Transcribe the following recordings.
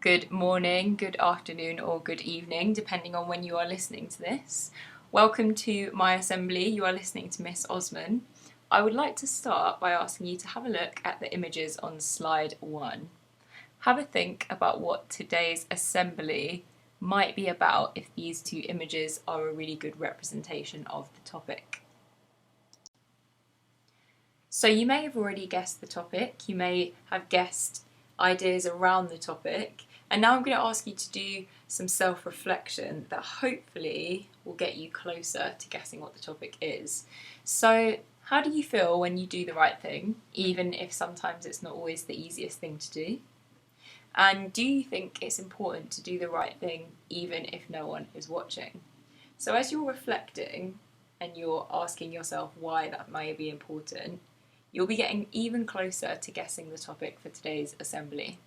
Good morning, good afternoon, or good evening, depending on when you are listening to this. Welcome to my assembly. You are listening to Ms Osman. I would like to start by asking you to have a look at the images on slide 1. Have a think about what today's assembly might be about if these two images are a really good representation of the topic. So you may have already guessed the topic, you may have guessed ideas around the topic, and now I'm going to ask you to do some self-reflection that hopefully will get you closer to guessing what the topic is. So how do you feel when you do the right thing, even if sometimes it's not always the easiest thing to do? And do you think it's important to do the right thing even if no one is watching? So as you're reflecting and you're asking yourself why that may be important, you'll be getting even closer to guessing the topic for today's assembly.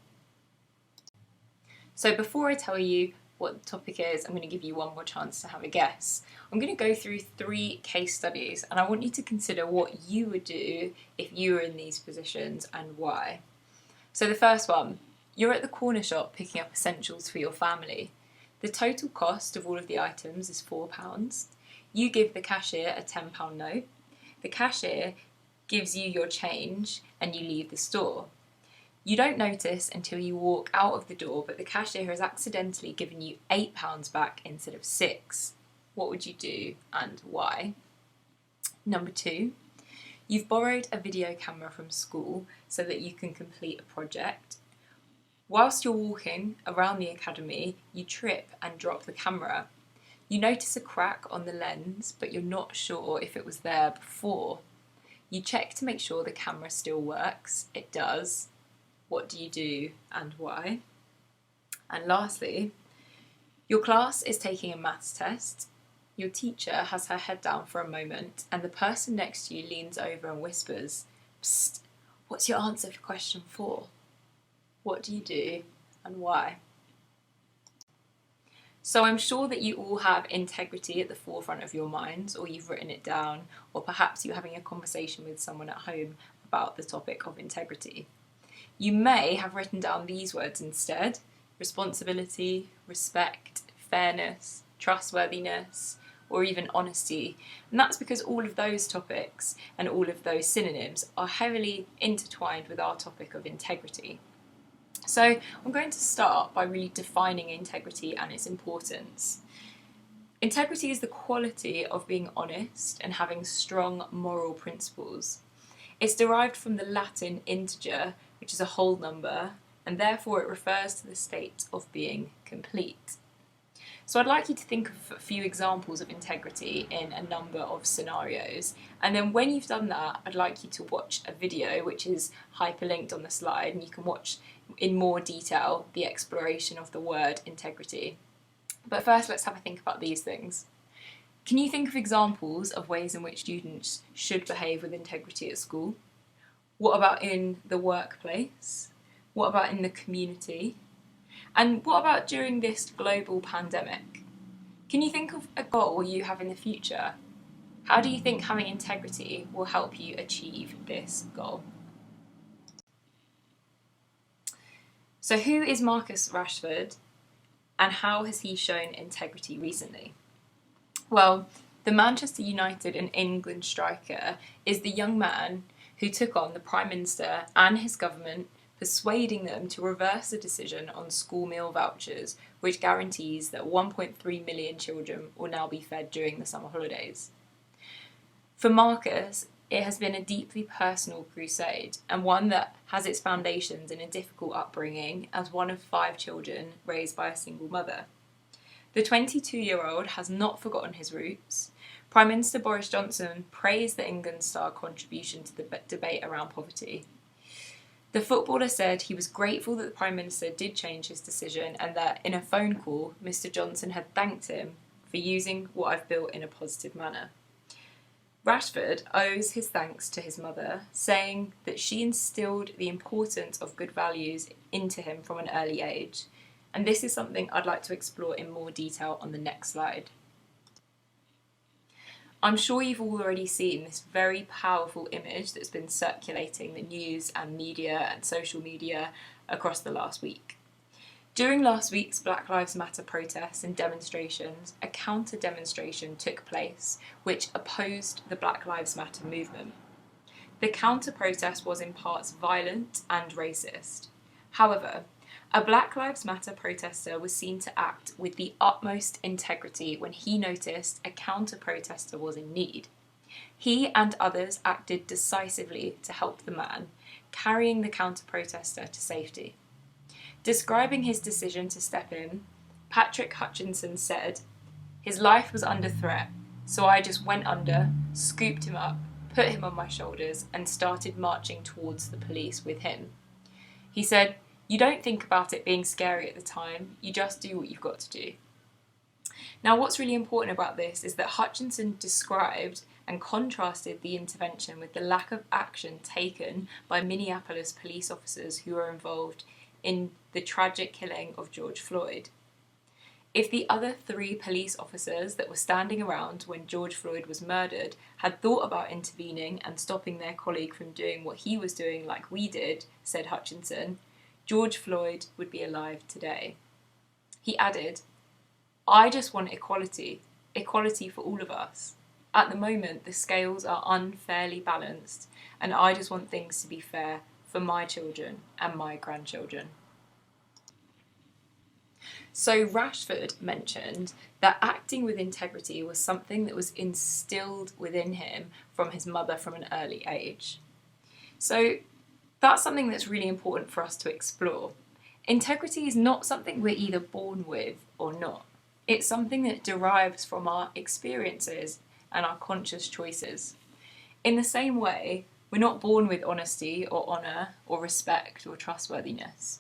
So before I tell you what the topic is, I'm going to give you one more chance to have a guess. I'm going to go through 3 case studies and I want you to consider what you would do if you were in these positions and why. So the first one, you're at the corner shop picking up essentials for your family. The total cost of all of the items is £4. You give the cashier a £10 note. The cashier gives you your change and you leave the store. You don't notice until you walk out of the door, but the cashier has accidentally given you £8 back instead of £6. What would you do and why? Number 2, you've borrowed a video camera from school so that you can complete a project. Whilst you're walking around the academy, you trip and drop the camera. You notice a crack on the lens, but you're not sure if it was there before. You check to make sure the camera still works. It does. What do you do and why? And lastly, your class is taking a maths test. Your teacher has her head down for a moment and the person next to you leans over and whispers, "Psst, what's your answer for question 4? What do you do and why?" So I'm sure that you all have integrity at the forefront of your minds, or you've written it down, or perhaps you're having a conversation with someone at home about the topic of integrity. You may have written down these words instead: responsibility, respect, fairness, trustworthiness, or even honesty. And that's because all of those topics and all of those synonyms are heavily intertwined with our topic of integrity. So I'm going to start by really defining integrity and its importance. Integrity is the quality of being honest and having strong moral principles. It's derived from the Latin integer, which is a whole number, and therefore it refers to the state of being complete. So I'd like you to think of a few examples of integrity in a number of scenarios, and then when you've done that, I'd like you to watch a video which is hyperlinked on the slide, and you can watch in more detail the exploration of the word integrity. But first, let's have a think about these things. Can you think of examples of ways in which students should behave with integrity at school? What about in the workplace? What about in the community? And what about during this global pandemic? Can you think of a goal you have in the future? How do you think having integrity will help you achieve this goal? So who is Marcus Rushford and how has he shown integrity recently? Well, the Manchester United and England striker is the young man who took on the Prime Minister and his government, persuading them to reverse the decision on school meal vouchers, which guarantees that 1.3 million children will now be fed during the summer holidays. For Marcus, it has been a deeply personal crusade, and one that has its foundations in a difficult upbringing as one of 5 children raised by a single mother. The 22-year-old has not forgotten his roots. Prime Minister Boris Johnson praised the England star contribution to the debate around poverty. The footballer said he was grateful that the Prime Minister did change his decision and that in a phone call, Mr Johnson had thanked him for using what I've built in a positive manner. Rushford owes his thanks to his mother, saying that she instilled the importance of good values into him from an early age. And this is something I'd like to explore in more detail on the next slide. I'm sure you've already seen this very powerful image that's been circulating the news and media and social media across the last week. During last week's Black Lives Matter protests and demonstrations, a counter-demonstration took place which opposed the Black Lives Matter movement. The counter-protest was in parts violent and racist. However, a Black Lives Matter protester was seen to act with the utmost integrity when he noticed a counter-protester was in need. He and others acted decisively to help the man, carrying the counter-protester to safety. Describing his decision to step in, Patrick Hutchinson said, "His life was under threat, so I just went under, scooped him up, put him on my shoulders, and started marching towards the police with him." He said, "You don't think about it being scary at the time, you just do what you've got to do." Now, what's really important about this is that Hutchinson described and contrasted the intervention with the lack of action taken by Minneapolis police officers who were involved in the tragic killing of George Floyd. If the other 3 police officers that were standing around when George Floyd was murdered had thought about intervening and stopping their colleague from doing what he was doing like we did, said Hutchinson, George Floyd would be alive today. He added, "I just want equality for all of us. At the moment, the scales are unfairly balanced, and I just want things to be fair for my children and my grandchildren." So Rushford mentioned that acting with integrity was something that was instilled within him from his mother from an early age. So that's something that's really important for us to explore. Integrity is not something we're either born with or not. It's something that derives from our experiences and our conscious choices. In the same way, we're not born with honesty or honour or respect or trustworthiness.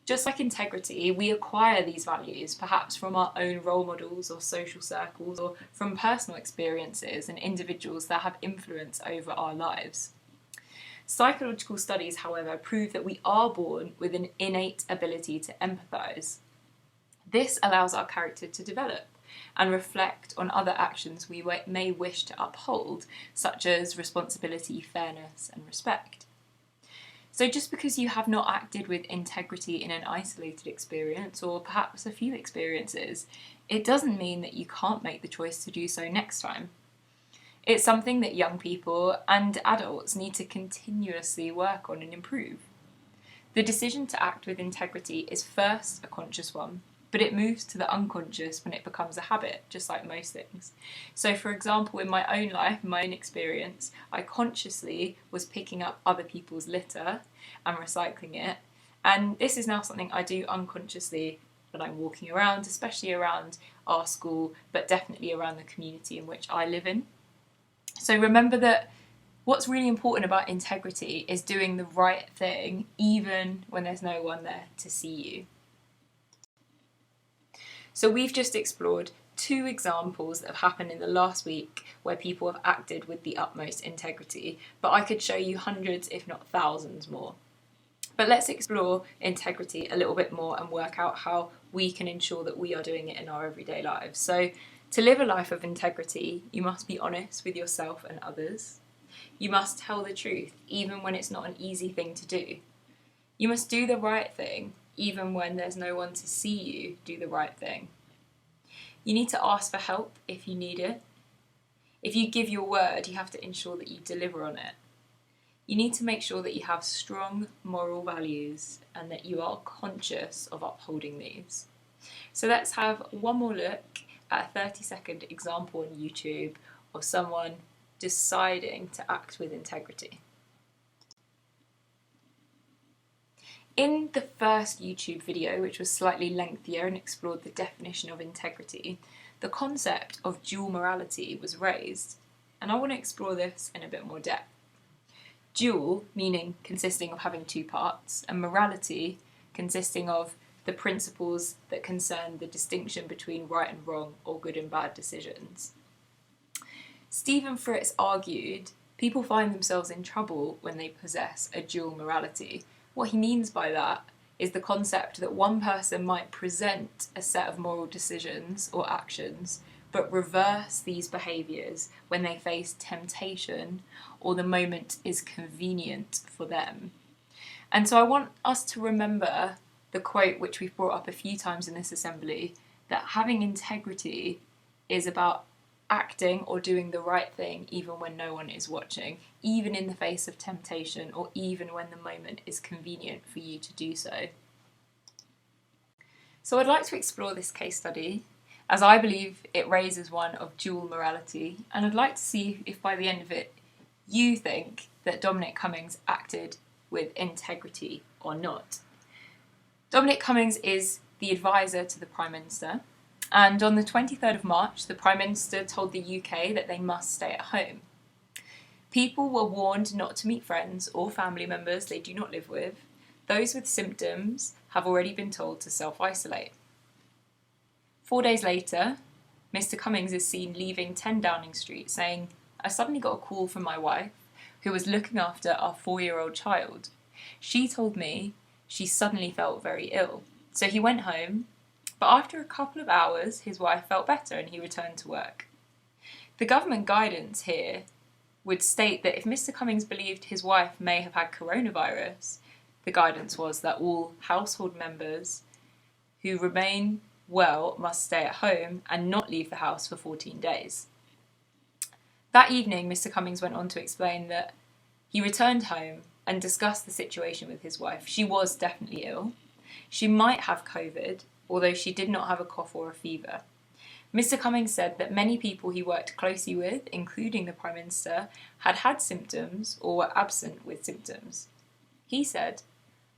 Just like integrity, we acquire these values perhaps from our own role models or social circles or from personal experiences and individuals that have influence over our lives. Psychological studies, however, prove that we are born with an innate ability to empathise. This allows our character to develop and reflect on other actions we may wish to uphold, such as responsibility, fairness, and respect. So just because you have not acted with integrity in an isolated experience, or perhaps a few experiences, it doesn't mean that you can't make the choice to do so next time. It's something that young people and adults need to continuously work on and improve. The decision to act with integrity is first a conscious one, but it moves to the unconscious when it becomes a habit, just like most things. So for example, in my own life, my own experience, I consciously was picking up other people's litter and recycling it. And this is now something I do unconsciously when I'm walking around, especially around our school, but definitely around the community in which I live in. So remember that what's really important about integrity is doing the right thing, even when there's no one there to see you. So we've just explored 2 examples that have happened in the last week where people have acted with the utmost integrity, but I could show you hundreds, if not thousands more. But let's explore integrity a little bit more and work out how we can ensure that we are doing it in our everyday lives. So to live a life of integrity, you must be honest with yourself and others. You must tell the truth, even when it's not an easy thing to do. You must do the right thing, even when there's no one to see you do the right thing. You need to ask for help if you need it. If you give your word, you have to ensure that you deliver on it. You need to make sure that you have strong moral values and that you are conscious of upholding these. So let's have one more look at a 30-second example on YouTube of someone deciding to act with integrity. In the first YouTube video, which was slightly lengthier and explored the definition of integrity, the concept of dual morality was raised, and I want to explore this in a bit more depth. Dual meaning consisting of having 2 parts, and morality consisting of the principles that concern the distinction between right and wrong or good and bad decisions. Stephen Fritz argued people find themselves in trouble when they possess a dual morality. What he means by that is the concept that one person might present a set of moral decisions or actions, but reverse these behaviours when they face temptation or the moment is convenient for them. And so I want us to remember the quote which we've brought up a few times in this assembly, that having integrity is about acting or doing the right thing even when no one is watching, even in the face of temptation, or even when the moment is convenient for you to do so. So I'd like to explore this case study, as I believe it raises one of dual morality, and I'd like to see if by the end of it you think that Dominic Cummings acted with integrity or not. Dominic Cummings is the advisor to the Prime Minister, and on the 23rd of March, the Prime Minister told the UK that they must stay at home. People were warned not to meet friends or family members they do not live with. Those with symptoms have already been told to self-isolate. 4 days later, Mr. Cummings is seen leaving 10 Downing Street, saying, "I suddenly got a call from my wife, who was looking after our 4-year-old child. She told me she suddenly felt very ill. So he went home, but after a couple of hours, his wife felt better and he returned to work." The government guidance here would state that if Mr. Cummings believed his wife may have had coronavirus, the guidance was that all household members who remain well must stay at home and not leave the house for 14 days. That evening, Mr. Cummings went on to explain that he returned home and discussed the situation with his wife. She was definitely ill. She might have COVID, although she did not have a cough or a fever. Mr. Cummings said that many people he worked closely with, including the Prime Minister, had had symptoms or were absent with symptoms. He said,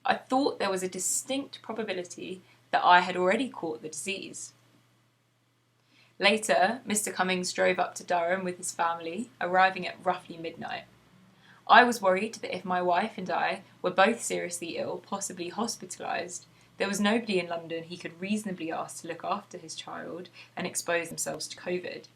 "I thought there was a distinct probability that I had already caught the disease." Later, Mr. Cummings drove up to Durham with his family, arriving at roughly midnight. "I was worried that if my wife and I were both seriously ill, possibly hospitalised, there was nobody in London he could reasonably ask to look after his child and expose themselves to COVID."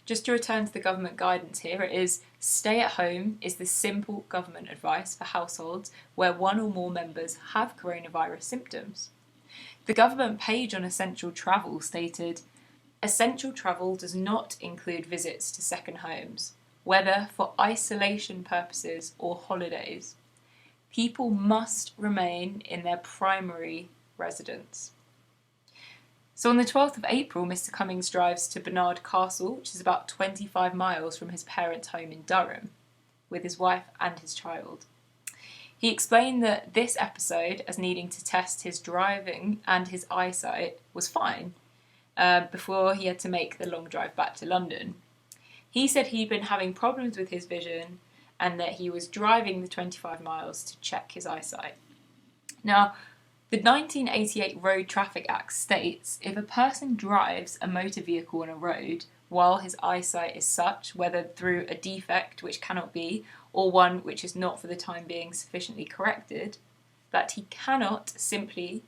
Just to return to the government guidance here, it is stay at home is the simple government advice for households where one or more members have coronavirus symptoms. The government page on essential travel stated, "Essential travel does not include visits to second homes, whether for isolation purposes or holidays. People must remain in their primary residence." So on the 12th of April, Mr. Cummings drives to Barnard Castle, which is about 25 miles from his parents' home in Durham, with his wife and his child. He explained that this episode, as needing to test his driving and his eyesight, was fine, before he had to make the long drive back to London. He said he'd been having problems with his vision and that he was driving the 25 miles to check his eyesight. Now, the 1988 Road Traffic Act states if a person drives a motor vehicle on a road while his eyesight is such, whether through a defect which cannot be, or one which is not for the time being sufficiently corrected, that he cannot simply,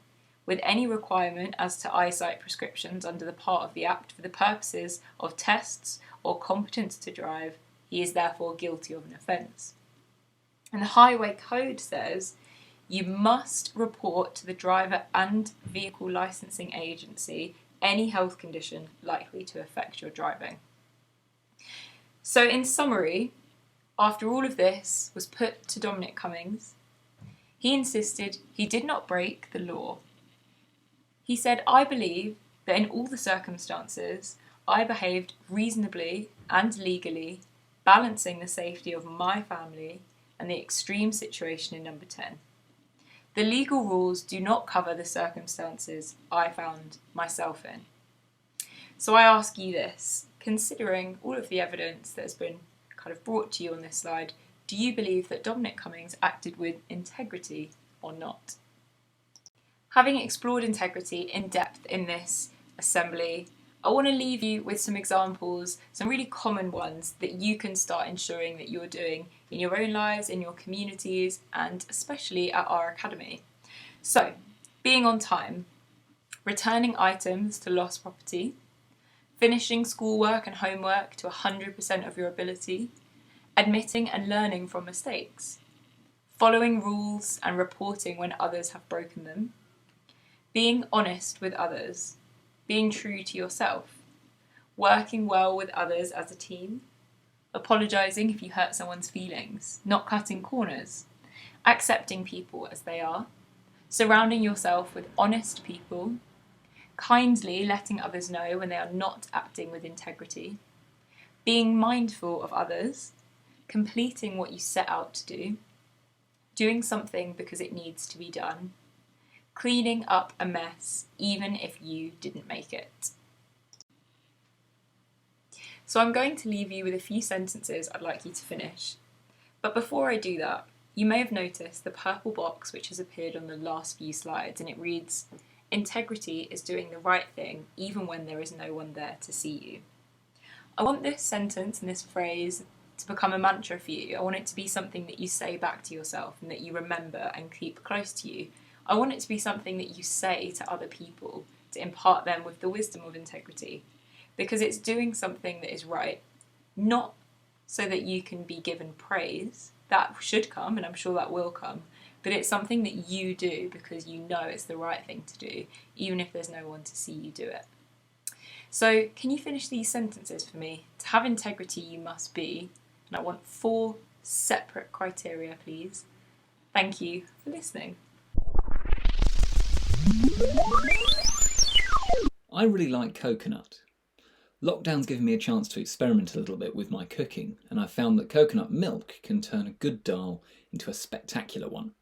with any requirement as to eyesight prescriptions under the part of the Act for the purposes of tests or competence to drive, he is therefore guilty of an offence. And the Highway Code says you must report to the driver and vehicle licensing agency any health condition likely to affect your driving. So in summary, after all of this was put to Dominic Cummings, he insisted he did not break the law. He said, "I believe that in all the circumstances, I behaved reasonably and legally, balancing the safety of my family and the extreme situation in number 10. The legal rules do not cover the circumstances I found myself in." So I ask you this, considering all of the evidence that has been kind of brought to you on this slide, do you believe that Dominic Cummings acted with integrity or not? Having explored integrity in depth in this assembly, I want to leave you with some examples, some really common ones that you can start ensuring that you're doing in your own lives, in your communities, and especially at our academy. So, being on time, returning items to lost property, finishing schoolwork and homework to 100% of your ability, admitting and learning from mistakes, following rules and reporting when others have broken them, being honest with others, being true to yourself, working well with others as a team, apologising if you hurt someone's feelings, not cutting corners, accepting people as they are, surrounding yourself with honest people, kindly letting others know when they are not acting with integrity, being mindful of others, completing what you set out to do, doing something because it needs to be done, cleaning up a mess even if you didn't make it. So I'm going to leave you with a few sentences I'd like you to finish. But before I do that, you may have noticed the purple box which has appeared on the last few slides, and it reads, "Integrity is doing the right thing even when there is no one there to see you." I want this sentence and this phrase to become a mantra for you. I want it to be something that you say back to yourself and that you remember and keep close to you. I want it to be something that you say to other people to impart them with the wisdom of integrity, because it's doing something that is right, not so that you can be given praise. That should come, and I'm sure that will come, but it's something that you do because you know it's the right thing to do, even if there's no one to see you do it. So can you finish these sentences for me? To have integrity, you must be, and I want 4 separate criteria, please. Thank you for listening. I really like coconut. Lockdown's given me a chance to experiment a little bit with my cooking, and I've found that coconut milk can turn a good dal into a spectacular one.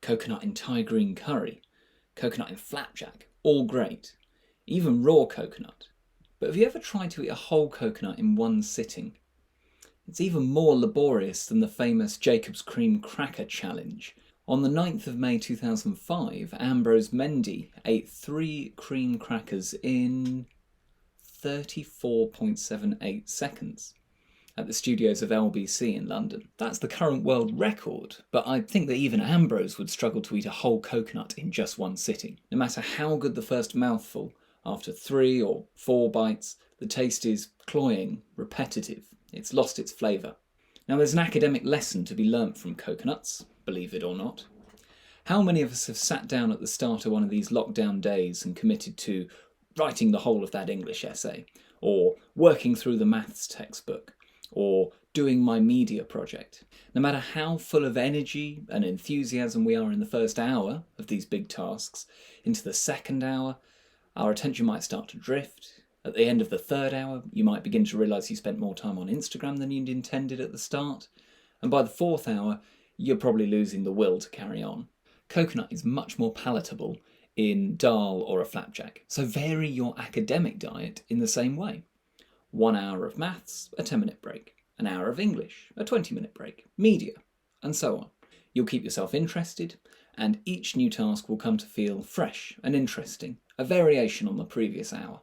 Coconut in Thai green curry, coconut in flapjack, all great. Even raw coconut. But have you ever tried to eat a whole coconut in one sitting? It's even more laborious than the famous Jacob's Cream Cracker Challenge. On the 9th of May 2005, Ambrose Mendy ate 3 cream crackers in 34.78 seconds at the studios of LBC in London. That's the current world record, but I think that even Ambrose would struggle to eat a whole coconut in just one sitting. No matter how good the first mouthful, after 3 or 4 bites, the taste is cloying, repetitive. It's lost its flavour. Now there's an academic lesson to be learnt from coconuts, believe it or not. How many of us have sat down at the start of one of these lockdown days and committed to writing the whole of that English essay, or working through the maths textbook, or doing my media project? No matter how full of energy and enthusiasm we are in the first hour of these big tasks, into the second hour, our attention might start to drift. At the end of the third hour, you might begin to realise you spent more time on Instagram than you'd intended at the start. And by the 4th hour, you're probably losing the will to carry on. Coconut is much more palatable in dal or a flapjack, so vary your academic diet in the same way. 1 hour of maths, a 10-minute break. An hour of English, a 20-minute break. Media, and so on. You'll keep yourself interested, and each new task will come to feel fresh and interesting, a variation on the previous hour.